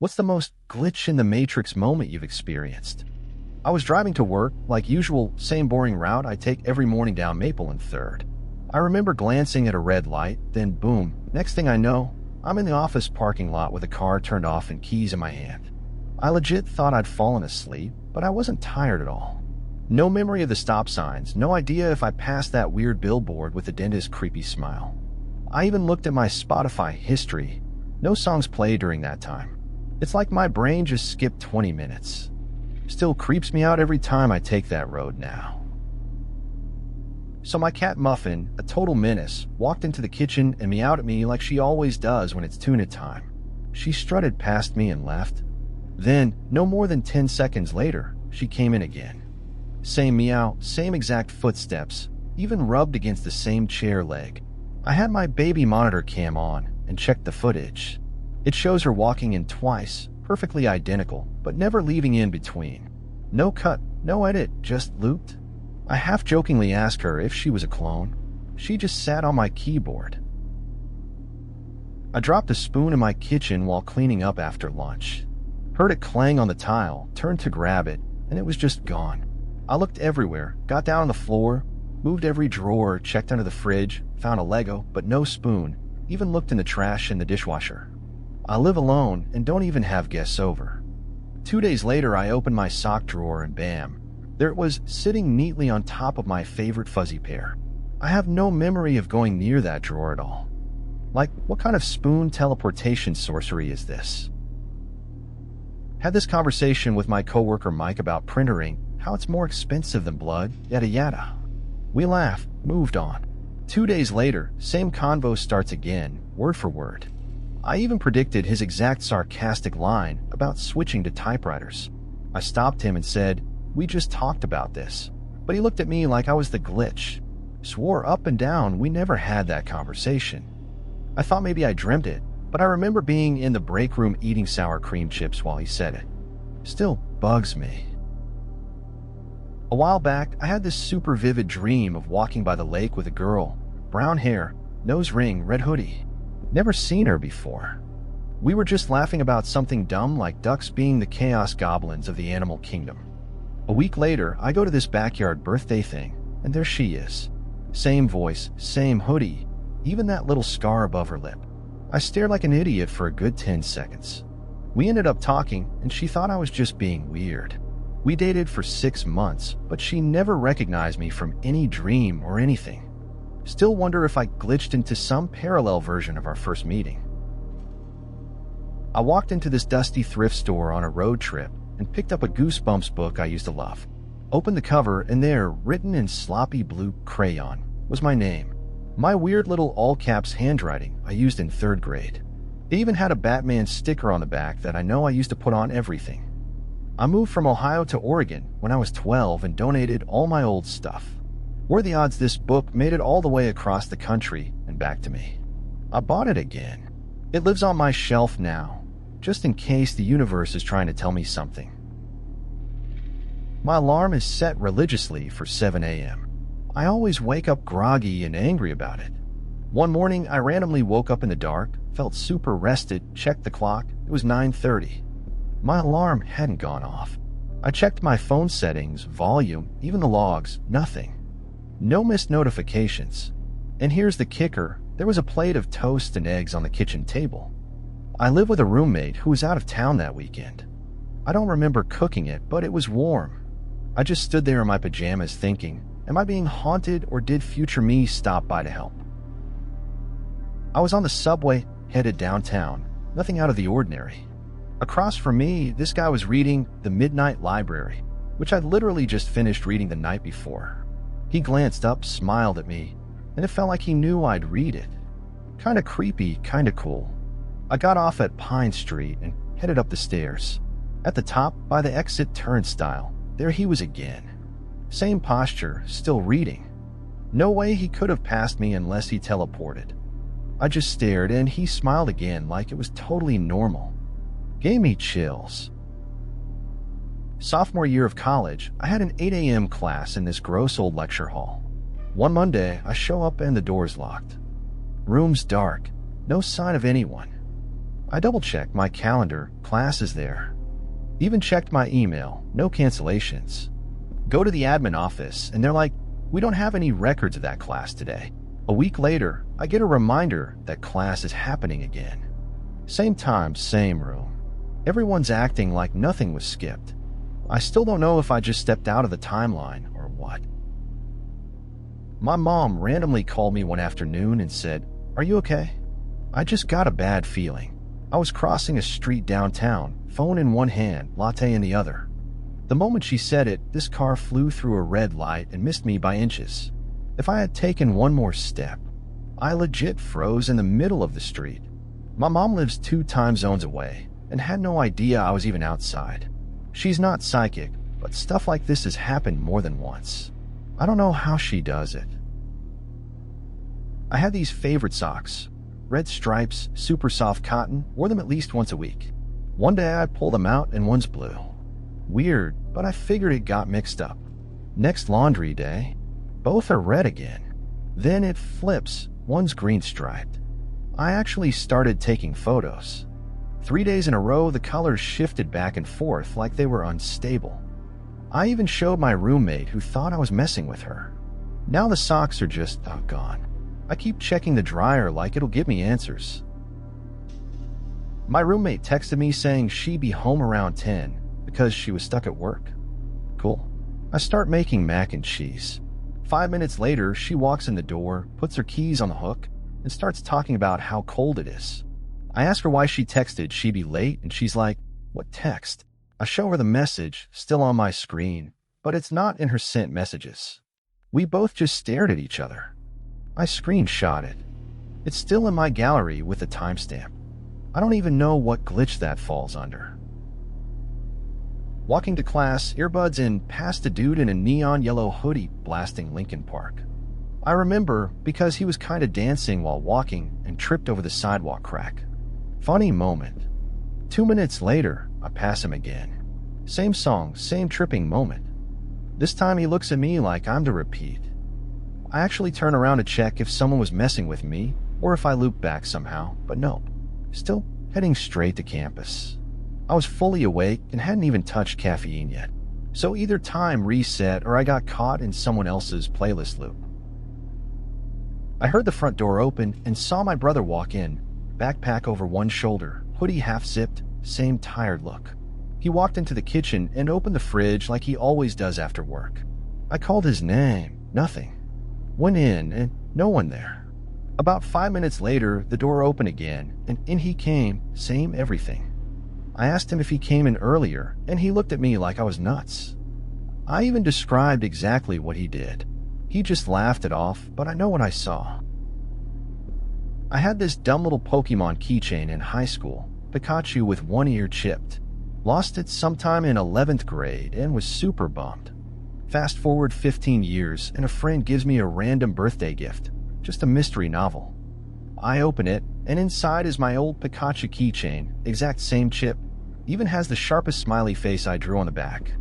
What's the most glitch in the Matrix moment you've experienced? I was driving to work, like usual, same boring route I take every morning down Maple and 3rd. I remember glancing at a red light, then boom, next thing I know, I'm in the office parking lot with the car turned off and keys in my hand. I legit thought I'd fallen asleep, but I wasn't tired at all. No memory of the stop signs, no idea if I passed that weird billboard with the dentist's creepy smile. I even looked at my Spotify history. No songs played during that time. It's like my brain just skipped 20 minutes. Still creeps me out every time I take that road now. So my cat Muffin, a total menace, walked into the kitchen and meowed at me like she always does when it's tuna time. She strutted past me and left. Then, no more than 10 seconds later, she came in again. Same meow, same exact footsteps, even rubbed against the same chair leg. I had my baby monitor cam on and checked the footage. It shows her walking in twice, perfectly identical, but never leaving in between. No cut, no edit, just looped. I half-jokingly asked her if she was a clone. She just sat on my keyboard. I dropped a spoon in my kitchen while cleaning up after lunch. Heard it clang on the tile, turned to grab it, and it was just gone. I looked everywhere, got down on the floor, moved every drawer, checked under the fridge, found a Lego, but no spoon, even looked in the trash and the dishwasher. I live alone and don't even have guests over. 2 days later, I opened my sock drawer and bam, there it was, sitting neatly on top of my favorite fuzzy pair. I have no memory of going near that drawer at all. Like, what kind of spoon teleportation sorcery is this? Had this conversation with my coworker Mike about printer ink, how it's more expensive than blood, yada yada. We laughed, moved on. 2 days later, same convo starts again, word for word. I even predicted his exact sarcastic line about switching to typewriters. I stopped him and said, "We just talked about this." But he looked at me like I was the glitch. Swore up and down we never had that conversation. I thought maybe I dreamt it, but I remember being in the break room eating sour cream chips while he said it. Still bugs me. A while back, I had this super vivid dream of walking by the lake with a girl. Brown hair, nose ring, red hoodie. Never seen her before. We were just laughing about something dumb like ducks being the chaos goblins of the animal kingdom. A week later, I go to this backyard birthday thing, and there she is. Same voice, same hoodie, even that little scar above her lip. I stared like an idiot for a good 10 seconds. We ended up talking, and she thought I was just being weird. We dated for 6 months, but she never recognized me from any dream or anything. Still wonder if I glitched into some parallel version of our first meeting. I walked into this dusty thrift store on a road trip and picked up a Goosebumps book I used to love. Opened the cover, and there, written in sloppy blue crayon, was my name. My weird little all-caps handwriting I used in 3rd grade. It even had a Batman sticker on the back that I know I used to put on everything. I moved from Ohio to Oregon when I was 12 and donated all my old stuff. What are the odds this book made it all the way across the country and back to me? I bought it again. It lives on my shelf now, just in case the universe is trying to tell me something. My alarm is set religiously for 7 a.m. I always wake up groggy and angry about it. One morning, I randomly woke up in the dark, felt super rested, checked the clock. It was 9:30. My alarm hadn't gone off. I checked my phone settings, volume, even the logs, nothing. No missed notifications. And here's the kicker, there was a plate of toast and eggs on the kitchen table. I live with a roommate who was out of town that weekend. I don't remember cooking it, but it was warm. I just stood there in my pajamas thinking, am I being haunted or did future me stop by to help? I was on the subway, headed downtown, nothing out of the ordinary. Across from me, this guy was reading The Midnight Library, which I'd literally just finished reading the night before. He glanced up, smiled at me, and it felt like he knew I'd read it. Kinda creepy, kinda cool. I got off at Pine Street and headed up the stairs. At the top, by the exit turnstile, there he was again. Same posture, still reading. No way he could have passed me unless he teleported. I just stared and he smiled again like it was totally normal. Gave me chills. Sophomore year of college, I had an 8 a.m. class in this gross old lecture hall. One Monday, I show up and the door's locked. Room's dark, no sign of anyone. I double-checked my calendar, class is there. Even checked my email, no cancellations. Go to the admin office, and they're like, we don't have any records of that class today. A week later, I get a reminder that class is happening again. Same time, same room. Everyone's acting like nothing was skipped. I still don't know if I just stepped out of the timeline or what. My mom randomly called me one afternoon and said, "Are you okay?" I just got a bad feeling. I was crossing a street downtown, phone in one hand, latte in the other. The moment she said it, this car flew through a red light and missed me by inches. If I had taken one more step, I legit froze in the middle of the street. My mom lives 2 time zones away and had no idea I was even outside. She's not psychic, but stuff like this has happened more than once. I don't know how she does it. I had these favorite socks, red stripes, super soft cotton, wore them at least once a week. One day I pull them out and one's blue. Weird, but I figured it got mixed up. Next laundry day, both are red again. Then it flips, one's green striped. I actually started taking photos. 3 days in a row, the colors shifted back and forth like they were unstable. I even showed my roommate who thought I was messing with her. Now the socks are just gone. I keep checking the dryer like it'll give me answers. My roommate texted me saying she'd be home around 10 because she was stuck at work. Cool. I start making mac and cheese. 5 minutes later, she walks in the door, puts her keys on the hook, and starts talking about how cold it is. I ask her why she texted she'd be late, and she's like, "What text?" I show her the message, still on my screen, but it's not in her sent messages. We both just stared at each other. I screenshot it. It's still in my gallery with a timestamp. I don't even know what glitch that falls under. Walking to class, earbuds in, past a dude in a neon yellow hoodie blasting Linkin Park. I remember because he was kinda dancing while walking and tripped over the sidewalk crack. Funny moment. 2 minutes later, I pass him again. Same song, same tripping moment. This time he looks at me like I'm to repeat. I actually turn around to check if someone was messing with me or if I looped back somehow, but nope. Still heading straight to campus. I was fully awake and hadn't even touched caffeine yet. So either time reset or I got caught in someone else's playlist loop. I heard the front door open and saw my brother walk in, backpack over one shoulder, hoodie half-zipped, same tired look. He walked into the kitchen and opened the fridge like he always does after work. I called his name, nothing. Went in and no one there. About 5 minutes later, the door opened again and in he came, same everything. I asked him if he came in earlier and he looked at me like I was nuts. I even described exactly what he did. He just laughed it off, but I know what I saw. I had this dumb little Pokemon keychain in high school, Pikachu with one ear chipped. Lost it sometime in 11th grade and was super bummed. Fast forward 15 years and a friend gives me a random birthday gift, just a mystery novel. I open it and inside is my old Pikachu keychain, exact same chip, even has the sharpest smiley face I drew on the back.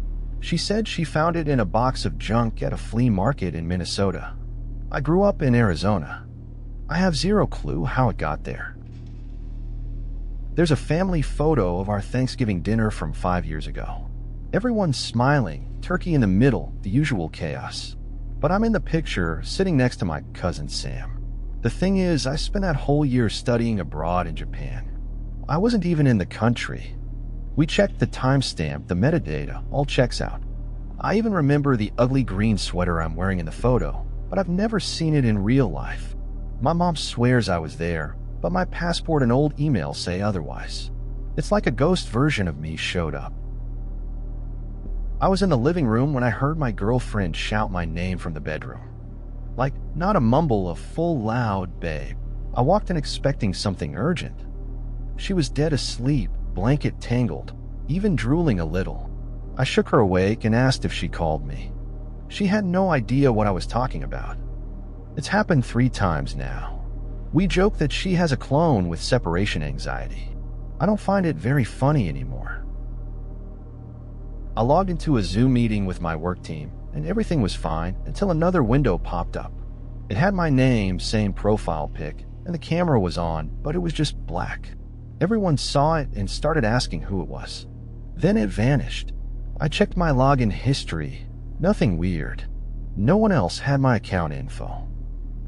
She said she found it in a box of junk at a flea market in Minnesota. I grew up in Arizona. I have zero clue how it got there. There's a family photo of our Thanksgiving dinner from 5 years ago. Everyone's smiling, turkey in the middle, the usual chaos. But I'm in the picture, sitting next to my cousin Sam. The thing is, I spent that whole year studying abroad in Japan. I wasn't even in the country. We checked the timestamp, the metadata, all checks out. I even remember the ugly green sweater I'm wearing in the photo, but I've never seen it in real life. My mom swears I was there, but my passport and old emails say otherwise. It's like a ghost version of me showed up. I was in the living room when I heard my girlfriend shout my name from the bedroom. Like, not a mumble, a full loud babe. I walked in expecting something urgent. She was dead asleep, blanket tangled, even drooling a little. I shook her awake and asked if she called me. She had no idea what I was talking about. It's happened 3 times now. We joke that she has a clone with separation anxiety. I don't find it very funny anymore. I logged into a Zoom meeting with my work team, and everything was fine until another window popped up. It had my name, same profile pic, and the camera was on, but it was just black. Everyone saw it and started asking who it was. Then it vanished. I checked my login history. Nothing weird. No one else had my account info.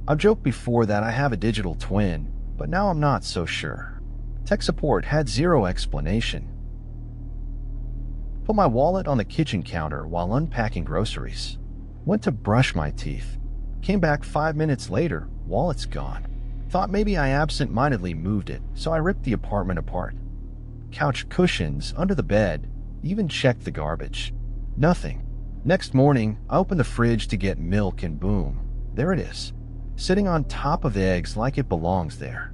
I've joked before that I have a digital twin, but now I'm not so sure. Tech support had zero explanation. Put my wallet on the kitchen counter while unpacking groceries. Went to brush my teeth. Came back 5 minutes later, wallet's gone. Thought maybe I absent-mindedly moved it, so I ripped the apartment apart. Couch cushions, under the bed, even checked the garbage. Nothing. Next morning, I opened the fridge to get milk and boom, there it is. Sitting on top of eggs like it belongs there.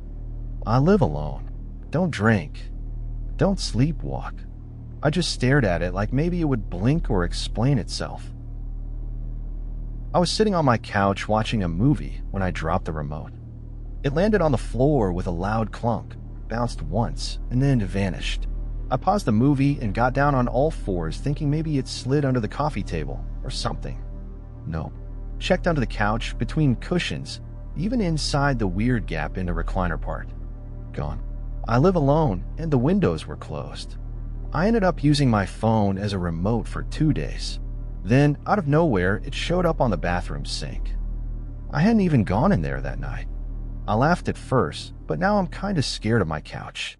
I live alone. Don't drink. Don't sleepwalk. I just stared at it like maybe it would blink or explain itself. I was sitting on my couch watching a movie when I dropped the remote. It landed on the floor with a loud clunk, bounced once, and then vanished. I paused the movie and got down on all fours thinking maybe it slid under the coffee table or something. No. Checked under the couch, between cushions, even inside the weird gap in the recliner part. Gone. I live alone and the windows were closed. I ended up using my phone as a remote for 2 days. Then, out of nowhere, it showed up on the bathroom sink. I hadn't even gone in there that night. I laughed at first, but now I'm kinda scared of my couch.